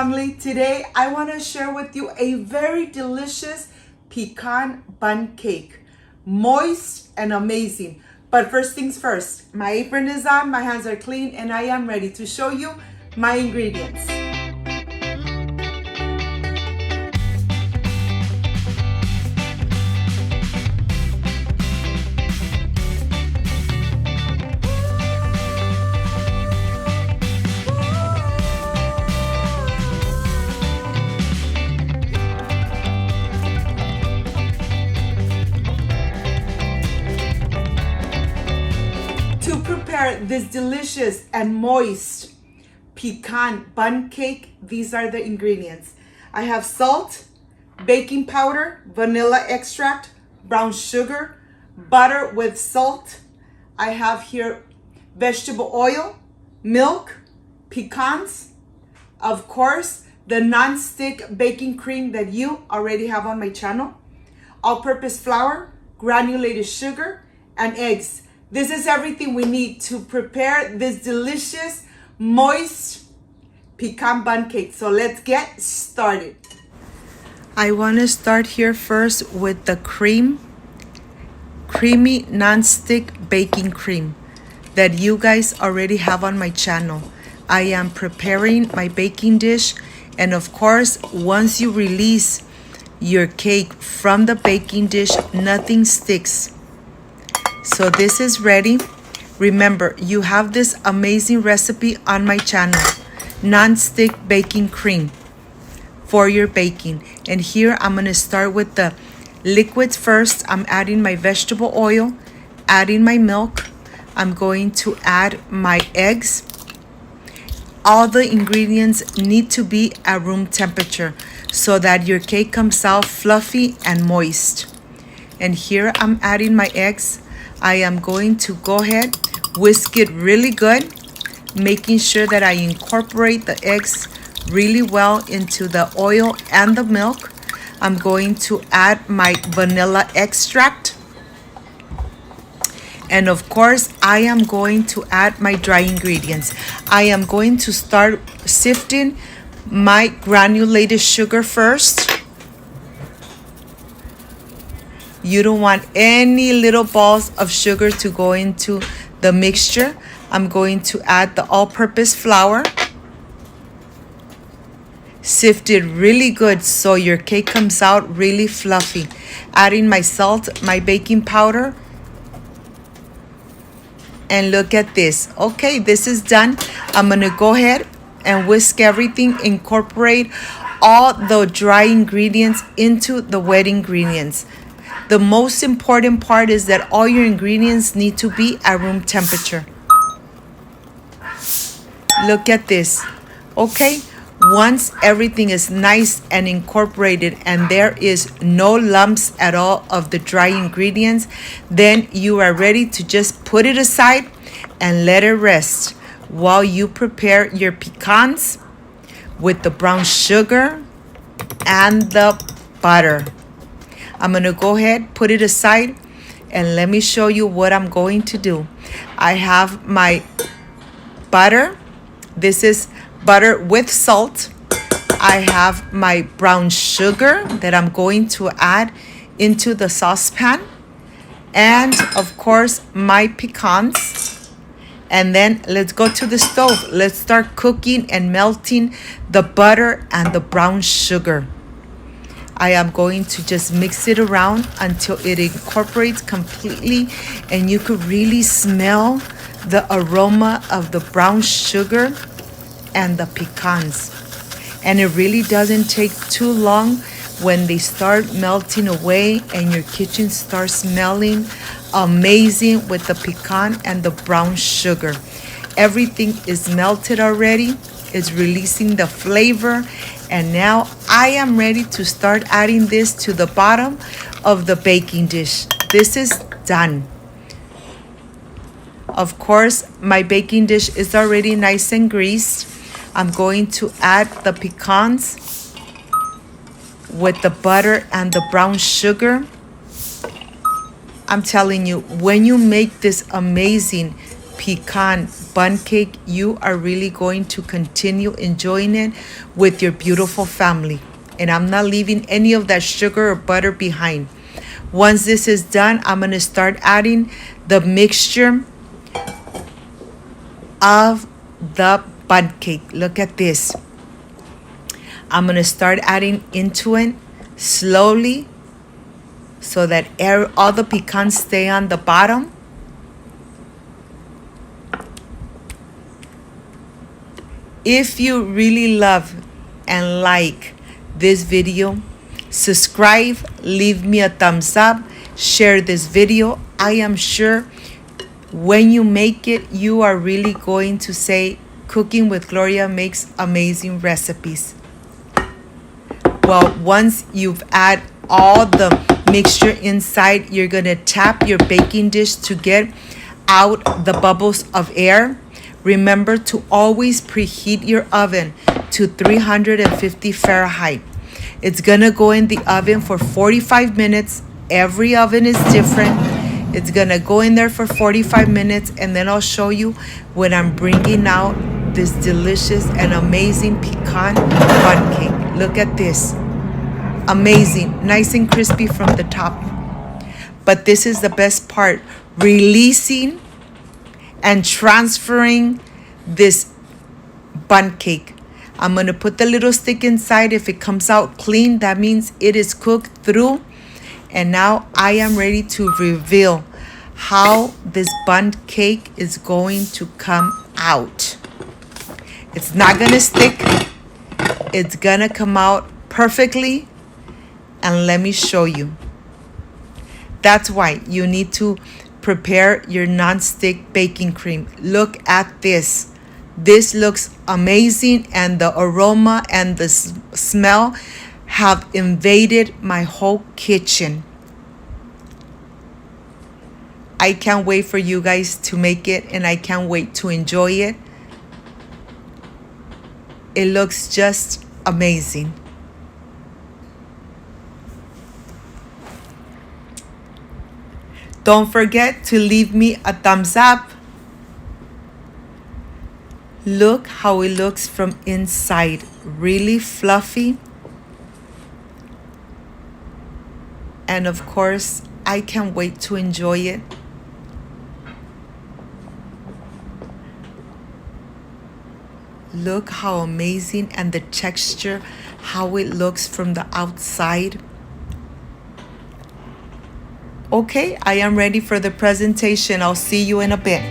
family. Today I want to share with you a very delicious pecan bun cake. Moist and amazing. But first things first, my apron is on, my hands are clean, and I am ready to show you my ingredients. To prepare this delicious and moist pecan bun cake, these are the ingredients. I have salt, baking powder, vanilla extract, brown sugar, butter with salt. I have here vegetable oil, milk, pecans, of course, the non-stick baking cream that you already have on my channel, all-purpose flour, granulated sugar, and eggs. This is everything we need to prepare this delicious, moist pecan bun cake. So let's get started. I want to start here first with the creamy non-stick baking cream that you guys already have on my channel. I am preparing my baking dish, and of course, once you release your cake from the baking dish, nothing sticks. So this is ready. Remember, you have this amazing recipe on my channel, non-stick baking cream for your baking. And here I'm going to start with the liquids first. I'm adding my vegetable oil, adding my milk. I'm going to add my eggs. All the ingredients need to be at room temperature so that your cake comes out fluffy and moist. And here I'm adding my eggs. I am going to go ahead, whisk it really good, making sure that I incorporate the eggs really well into the oil and the milk. I'm going to add my vanilla extract. And of course, I am going to add my dry ingredients. I am going to start sifting my granulated sugar first. You don't want any little balls of sugar to go into the mixture. I'm going to add the all-purpose flour. Sift it really good so your cake comes out really fluffy. Adding my salt, my baking powder. And look at this. Okay, this is done. I'm going to go ahead and whisk everything, incorporate all the dry ingredients into the wet ingredients. The most important part is that all your ingredients need to be at room temperature. Look at this. Okay, once everything is nice and incorporated and there is no lumps at all of the dry ingredients, then you are ready to just put it aside and let it rest while you prepare your pecans with the brown sugar and the butter. I'm going to go ahead, put it aside, and let me show you what I'm going to do. I have my butter. This is butter with salt. I have my brown sugar that I'm going to add into the saucepan. And of course, my pecans. And then let's go to the stove. Let's start cooking and melting the butter and the brown sugar. I am going to just mix it around until it incorporates completely and you could really smell the aroma of the brown sugar and the pecans. And it really doesn't take too long when they start melting away and your kitchen starts smelling amazing with the pecan and the brown sugar. Everything is melted already. It's releasing the flavor. And now I am ready to start adding this to the bottom of the baking dish. This is done. Of course, my baking dish is already nice and greased. I'm going to add the pecans with the butter and the brown sugar. I'm telling you, when you make this amazing pecan bundt cake, you are really going to continue enjoying it with your beautiful family. And I'm not leaving any of that sugar or butter behind. Once this is done, I'm going to start adding the mixture of the bundt cake. Look at this. I'm going to start adding into it slowly so that all the pecans stay on the bottom. If you really love and like this video, subscribe, leave me a thumbs up, share this video. I am sure when you make it, you are really going to say, Cooking with Gloria makes amazing recipes. Well, once you've added all the mixture inside, you're gonna tap your baking dish to get out the bubbles of air. Remember to always preheat your oven to 350 Fahrenheit. It's gonna go in the oven for 45 minutes. Every oven is different. It's gonna go in there for 45 minutes, and then I'll show you when I'm bringing out this delicious and amazing pecan bundt cake. Look at this. Amazing, nice and crispy from the top. But this is the best part, releasing and transferring this bundt cake. I'm gonna put the little stick inside. If it comes out clean, that means it is cooked through. And now I am ready to reveal how this bundt cake is going to come out. It's not gonna stick. It's gonna come out perfectly. And let me show you. That's why you need to prepare your non-stick baking cream. Look at this. This looks amazing, and the aroma and the smell have invaded my whole kitchen. I can't wait for you guys to make it, and I can't wait to enjoy it. It looks just amazing. Don't forget to leave me a thumbs up. Look how it looks from inside. Really fluffy. And of course, I can't wait to enjoy it. Look how amazing, and the texture, how it looks from the outside. Okay, I am ready for the presentation. I'll see you in a bit.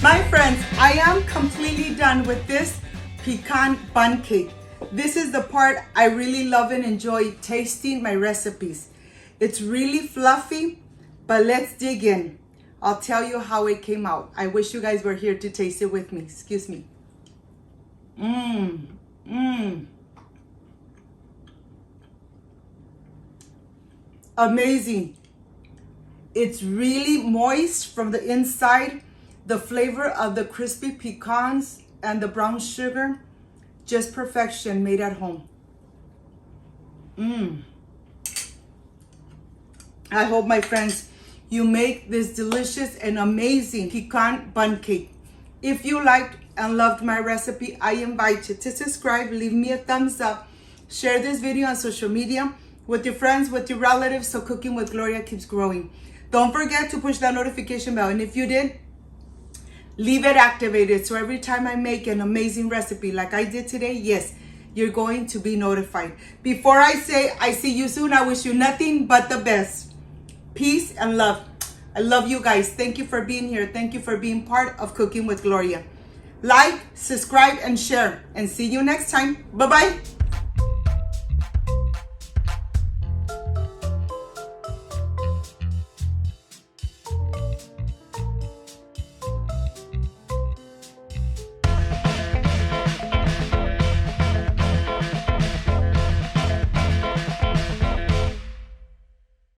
My friends, I am completely done with this pecan bundt cake. This is the part I really love and enjoy tasting my recipes. It's really fluffy, but let's dig in. I'll tell you how it came out. I wish you guys were here to taste it with me. Excuse me. Amazing. It's really moist from the inside. The flavor of the crispy pecans and the brown sugar, just perfection, made at home. I hope, my friends, you make this delicious and amazing pecan bundt cake. If you liked and loved my recipe, I invite you to subscribe, leave me a thumbs up, share this video on social media with your friends, with your relatives, so Cooking with Gloria keeps growing. Don't forget to push that notification bell, and if you did, leave it activated so every time I make an amazing recipe like I did today, yes, you're going to be notified. Before I say I see you soon, I wish you nothing but the best. Peace and love. I love you guys. Thank you for being here. Thank you for being part of Cooking with Gloria. Like, subscribe, and share. And see you next time. Bye-bye.